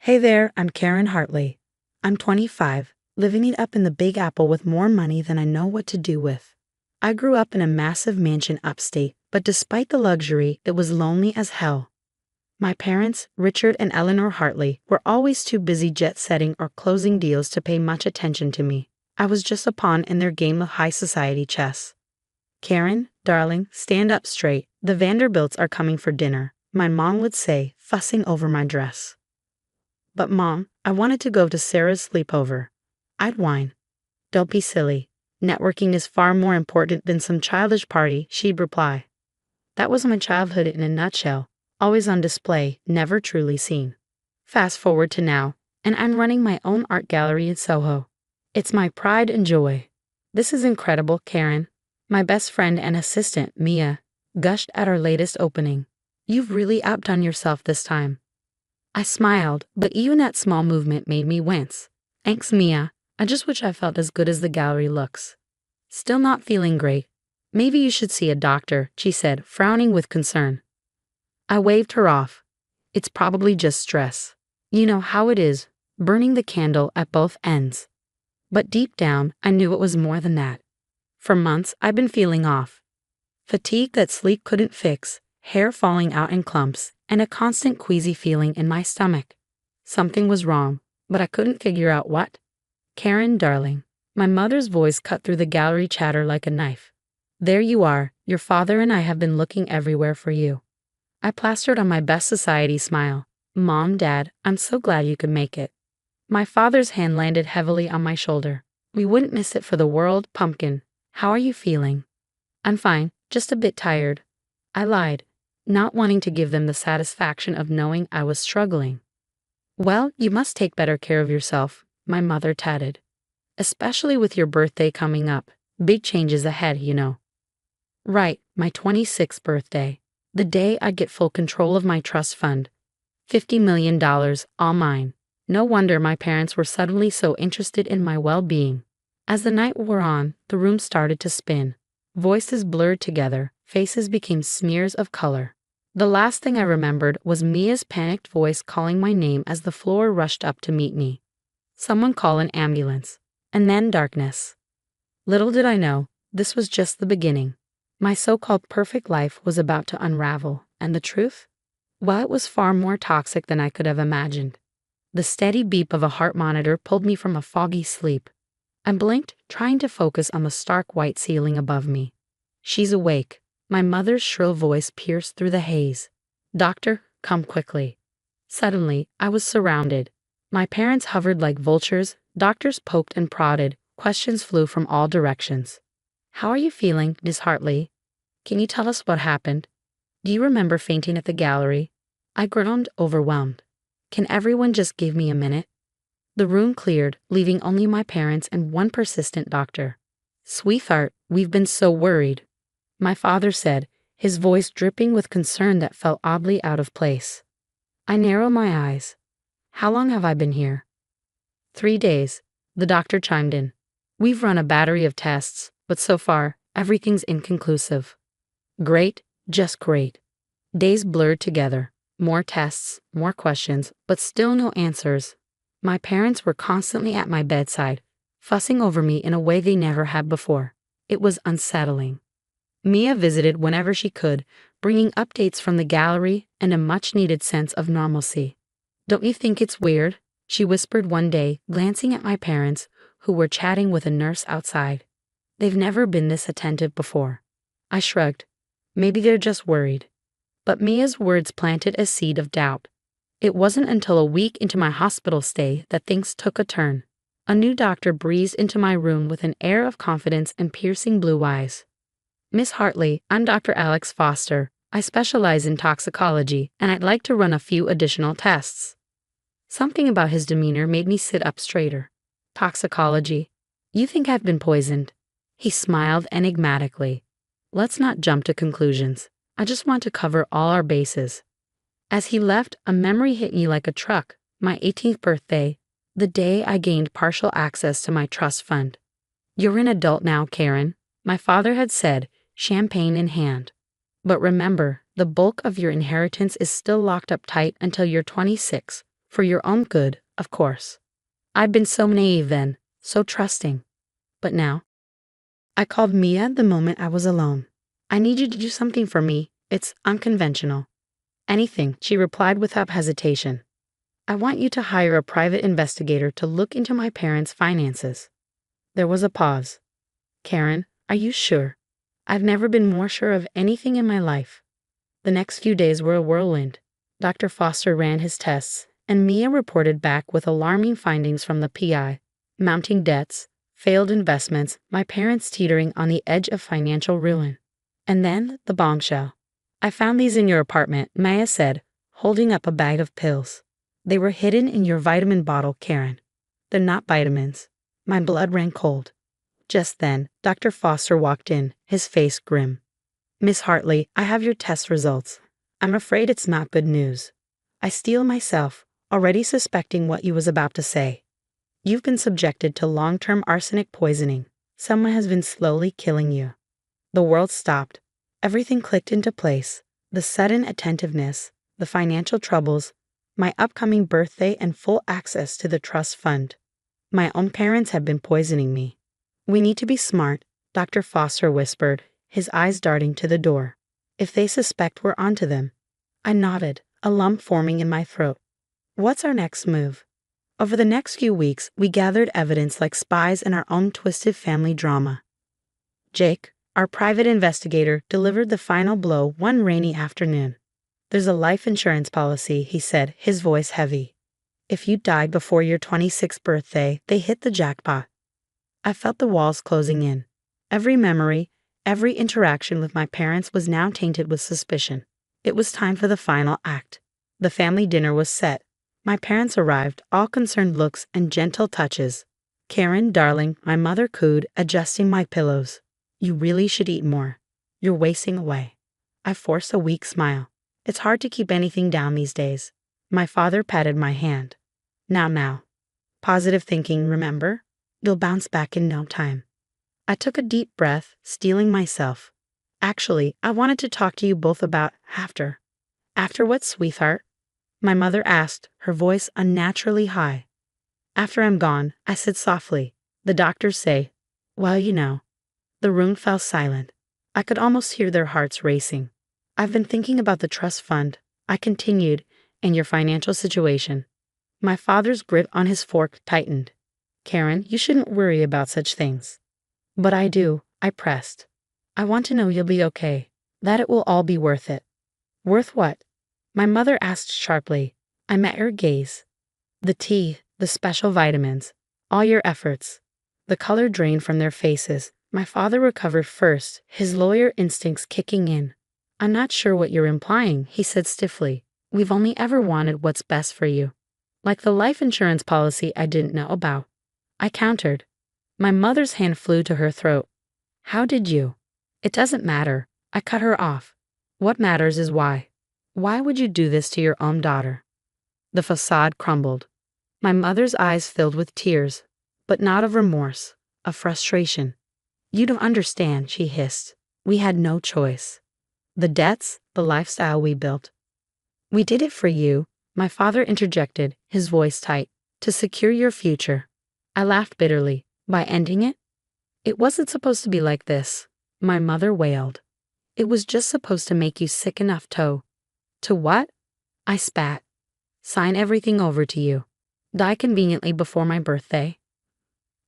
Hey there, I'm Karen Hartley. I'm 25, living it up in the Big Apple with more money than I know what to do with. I grew up in a massive mansion upstate, but despite the luxury, it was lonely as hell. My parents, Richard and Eleanor Hartley, were always too busy jet-setting or closing deals to pay much attention to me. I was just a pawn in their game of high society chess. Karen, darling, stand up straight. The Vanderbilts are coming for dinner, my mom would say, fussing over my dress. But Mom, I wanted to go to Sarah's sleepover. I'd whine. Don't be silly. Networking is far more important than some childish party, she'd reply. That was my childhood in a nutshell, always on display, never truly seen. Fast forward to now, and I'm running my own art gallery in Soho. It's my pride and joy. This is incredible, Karen. My best friend and assistant, Mia, gushed at our latest opening. You've really outdone yourself this time. I smiled, but even that small movement made me wince. Thanks, Mia. I just wish I felt as good as the gallery looks. Still not feeling great. Maybe you should see a doctor, she said, frowning with concern. I waved her off. It's probably just stress. You know how it is, burning the candle at both ends. But deep down, I knew it was more than that. For months, I'd been feeling off. Fatigue that sleep couldn't fix, hair falling out in clumps, and a constant queasy feeling in my stomach. Something was wrong, but I couldn't figure out what. Karen, darling. My mother's voice cut through the gallery chatter like a knife. There you are. Your father and I have been looking everywhere for you. I plastered on my best society smile. Mom, Dad, I'm so glad you could make it. My father's hand landed heavily on my shoulder. We wouldn't miss it for the world, Pumpkin. How are you feeling? I'm fine, just a bit tired. I lied, not wanting to give them the satisfaction of knowing I was struggling. Well, you must take better care of yourself, my mother tatted. Especially with your birthday coming up. Big changes ahead, you know. Right, my 26th birthday. The day I get full control of my trust fund. $50 million, all mine. No wonder my parents were suddenly so interested in my well-being. As the night wore on, the room started to spin. Voices blurred together, faces became smears of color. The last thing I remembered was Mia's panicked voice calling my name as the floor rushed up to meet me. Someone call an ambulance. And then darkness. Little did I know, this was just the beginning. My so-called perfect life was about to unravel, and the truth? Well, it was far more toxic than I could have imagined. The steady beep of a heart monitor pulled me from a foggy sleep. I blinked, trying to focus on the stark white ceiling above me. She's awake. My mother's shrill voice pierced through the haze. Doctor, come quickly. Suddenly, I was surrounded. My parents hovered like vultures, doctors poked and prodded, questions flew from all directions. How are you feeling, Miss Hartley? Can you tell us what happened? Do you remember fainting at the gallery? I groaned, overwhelmed. Can everyone just give me a minute? The room cleared, leaving only my parents and one persistent doctor. Sweetheart, we've been so worried. My father said, his voice dripping with concern that felt oddly out of place. I narrowed my eyes. How long have I been here? 3 days, the doctor chimed in. We've run a battery of tests, but so far, everything's inconclusive. Great, just great. Days blurred together. More tests, more questions, but still no answers. My parents were constantly at my bedside, fussing over me in a way they never had before. It was unsettling. Mia visited whenever she could, bringing updates from the gallery and a much-needed sense of normalcy. Don't you think it's weird? She whispered one day, glancing at my parents, who were chatting with a nurse outside. They've never been this attentive before. I shrugged. Maybe they're just worried. But Mia's words planted a seed of doubt. It wasn't until a week into my hospital stay that things took a turn. A new doctor breezed into my room with an air of confidence and piercing blue eyes. Miss Hartley, I'm Dr. Alex Foster. I specialize in toxicology, and I'd like to run a few additional tests. Something about his demeanor made me sit up straighter. Toxicology? You think I've been poisoned? He smiled enigmatically. Let's not jump to conclusions. I just want to cover all our bases. As he left, a memory hit me like a truck. My 18th birthday, the day I gained partial access to my trust fund. You're an adult now, Karen, my father had said, champagne in hand. But remember, the bulk of your inheritance is still locked up tight until you're 26, For your own good, of course. I've been so naive then, so trusting. But now, I called Mia the moment I was alone. I need you to do something for me. It's unconventional. Anything, she replied without hesitation. I want you to hire a private investigator to look into my parents' finances. There was a pause. Karen, are you sure? I've never been more sure of anything in my life. The next few days were a whirlwind. Dr. Foster ran his tests, and Mia reported back with alarming findings from the PI. Mounting debts, failed investments, my parents teetering on the edge of financial ruin. And then the bombshell. I found these in your apartment, Maya said, holding up a bag of pills. They were hidden in your vitamin bottle, Karen. They're not vitamins. My blood ran cold. Just then, Dr. Foster walked in, his face grim. Miss Hartley, I have your test results. I'm afraid it's not good news. I steel myself, already suspecting what you was about to say. You've been subjected to long-term arsenic poisoning. Someone has been slowly killing you. The world stopped. Everything clicked into place. The sudden attentiveness, the financial troubles, my upcoming birthday and full access to the trust fund. My own parents have been poisoning me. We need to be smart, Dr. Foster whispered, his eyes darting to the door. If they suspect we're onto them. I nodded, a lump forming in my throat. What's our next move? Over the next few weeks, we gathered evidence like spies in our own twisted family drama. Jake, our private investigator, delivered the final blow one rainy afternoon. There's a life insurance policy, he said, his voice heavy. If you died before your 26th birthday, they hit the jackpot. I felt the walls closing in. Every memory, every interaction with my parents was now tainted with suspicion. It was time for the final act. The family dinner was set. My parents arrived, all concerned looks and gentle touches. Karen, darling, my mother cooed, adjusting my pillows. You really should eat more. You're wasting away. I forced a weak smile. It's hard to keep anything down these days. My father patted my hand. Now. Positive thinking, remember? You'll bounce back in no time. I took a deep breath, steeling myself. Actually, I wanted to talk to you both about after. After what, sweetheart? My mother asked, her voice unnaturally high. After I'm gone, I said softly. The doctors say, well, you know. The room fell silent. I could almost hear their hearts racing. I've been thinking about the trust fund, I continued, and your financial situation. My father's grip on his fork tightened. Karen, you shouldn't worry about such things. But I do, I pressed. I want to know you'll be okay, that it will all be worth it. Worth what? My mother asked sharply. I met her gaze. The tea, the special vitamins, all your efforts. The color drained from their faces. My father recovered first, his lawyer instincts kicking in. I'm not sure what you're implying, he said stiffly. We've only ever wanted what's best for you. Like the life insurance policy I didn't know about. I countered. My mother's hand flew to her throat. How did you? It doesn't matter. I cut her off. What matters is why. Why would you do this to your own daughter? The facade crumbled. My mother's eyes filled with tears, but not of remorse, of frustration. You don't understand, she hissed. We had no choice. The debts, the lifestyle we built. We did it for you, my father interjected, his voice tight, to secure your future. I laughed bitterly. By ending it? It wasn't supposed to be like this, my mother wailed. It was just supposed to make you sick enough to what? I spat. Sign everything over to you. Die conveniently before my birthday.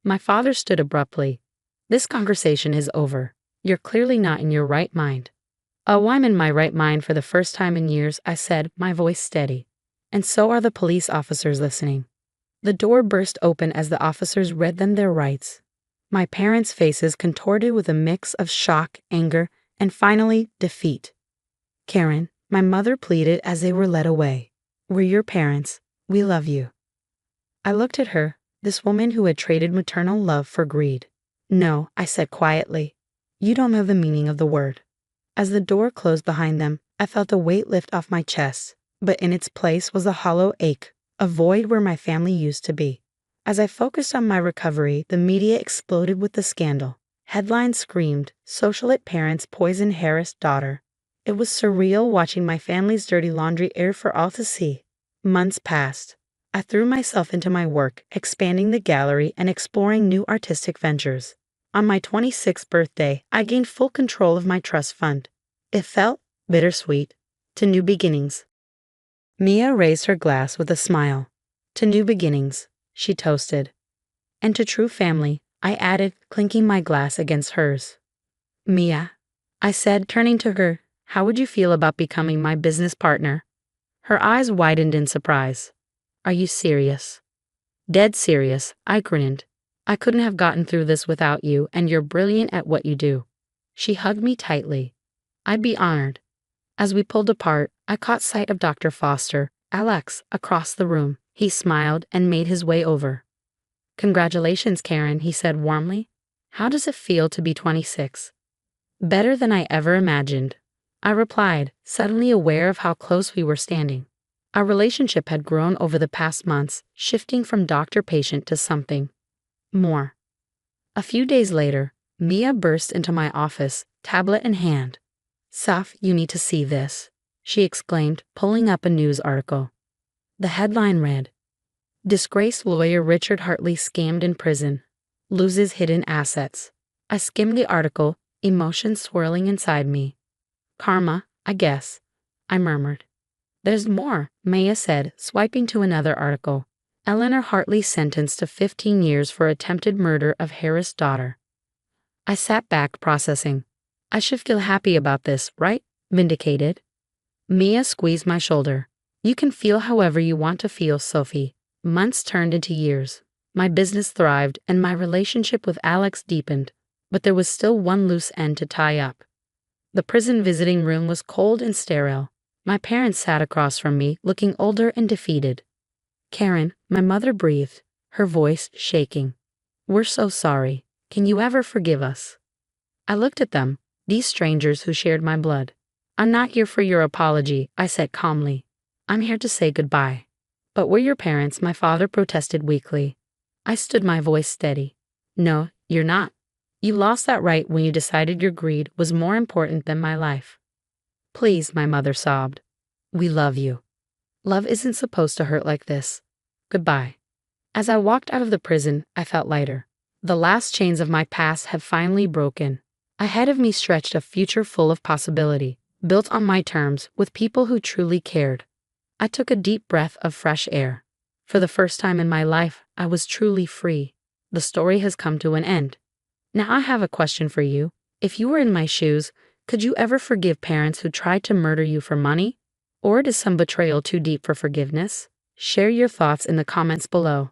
My father stood abruptly. This conversation is over. You're clearly not in your right mind. Oh, I'm in my right mind for the first time in years, I said, my voice steady. And so are the police officers listening. The door burst open as the officers read them their rights. My parents' faces contorted with a mix of shock, anger, and finally, defeat. Karen, my mother pleaded as they were led away. We're your parents. We love you. I looked at her, this woman who had traded maternal love for greed. No, I said quietly. You don't know the meaning of the word. As the door closed behind them, I felt a weight lift off my chest, but in its place was a hollow ache. A void where my family used to be. As I focused on my recovery, the media exploded with the scandal. Headlines screamed, socialite parents poison harassed daughter. It was surreal watching my family's dirty laundry aired for all to see. Months passed. I threw myself into my work, expanding the gallery and exploring new artistic ventures. On my 26th birthday, I gained full control of my trust fund. It felt bittersweet. To new beginnings. Mia raised her glass with a smile. To new beginnings, she toasted. And to true family, I added, clinking my glass against hers. Mia, I said, turning to her, how would you feel about becoming my business partner? Her eyes widened in surprise. Are you serious? Dead serious, I grinned. I couldn't have gotten through this without you, and you're brilliant at what you do. She hugged me tightly. I'd be honored. As we pulled apart, I caught sight of Dr. Foster, Alex, across the room. He smiled and made his way over. Congratulations, Karen, he said warmly. How does it feel to be 26? Better than I ever imagined, I replied, suddenly aware of how close we were standing. Our relationship had grown over the past months, shifting from doctor-patient to something more. A few days later, Mia burst into my office, tablet in hand. Saf, you need to see this, she exclaimed, pulling up a news article. The headline read, Disgraced lawyer Richard Hartley scammed in prison, loses hidden assets. I skimmed the article, emotions swirling inside me. Karma, I guess, I murmured. There's more, Maya said, swiping to another article. Eleanor Hartley sentenced to 15 years for attempted murder of Harris' daughter. I sat back, processing. I should feel happy about this, right? Vindicated. Mia squeezed my shoulder. You can feel however you want to feel, Sophie. Months turned into years. My business thrived, and my relationship with Alex deepened, but there was still one loose end to tie up. The prison visiting room was cold and sterile. My parents sat across from me, looking older and defeated. Karen, my mother breathed, her voice shaking. We're so sorry. Can you ever forgive us? I looked at them, these strangers who shared my blood. I'm not here for your apology, I said calmly. I'm here to say goodbye. But we're your parents, my father protested weakly. I stood, my voice steady. No, you're not. You lost that right when you decided your greed was more important than my life. Please, my mother sobbed. We love you. Love isn't supposed to hurt like this. Goodbye. As I walked out of the prison, I felt lighter. The last chains of my past had finally broken. Ahead of me stretched a future full of possibility, built on my terms, with people who truly cared. I took a deep breath of fresh air. For the first time in my life, I was truly free. The story has come to an end. Now I have a question for you. If you were in my shoes, could you ever forgive parents who tried to murder you for money? Or is some betrayal too deep for forgiveness? Share your thoughts in the comments below.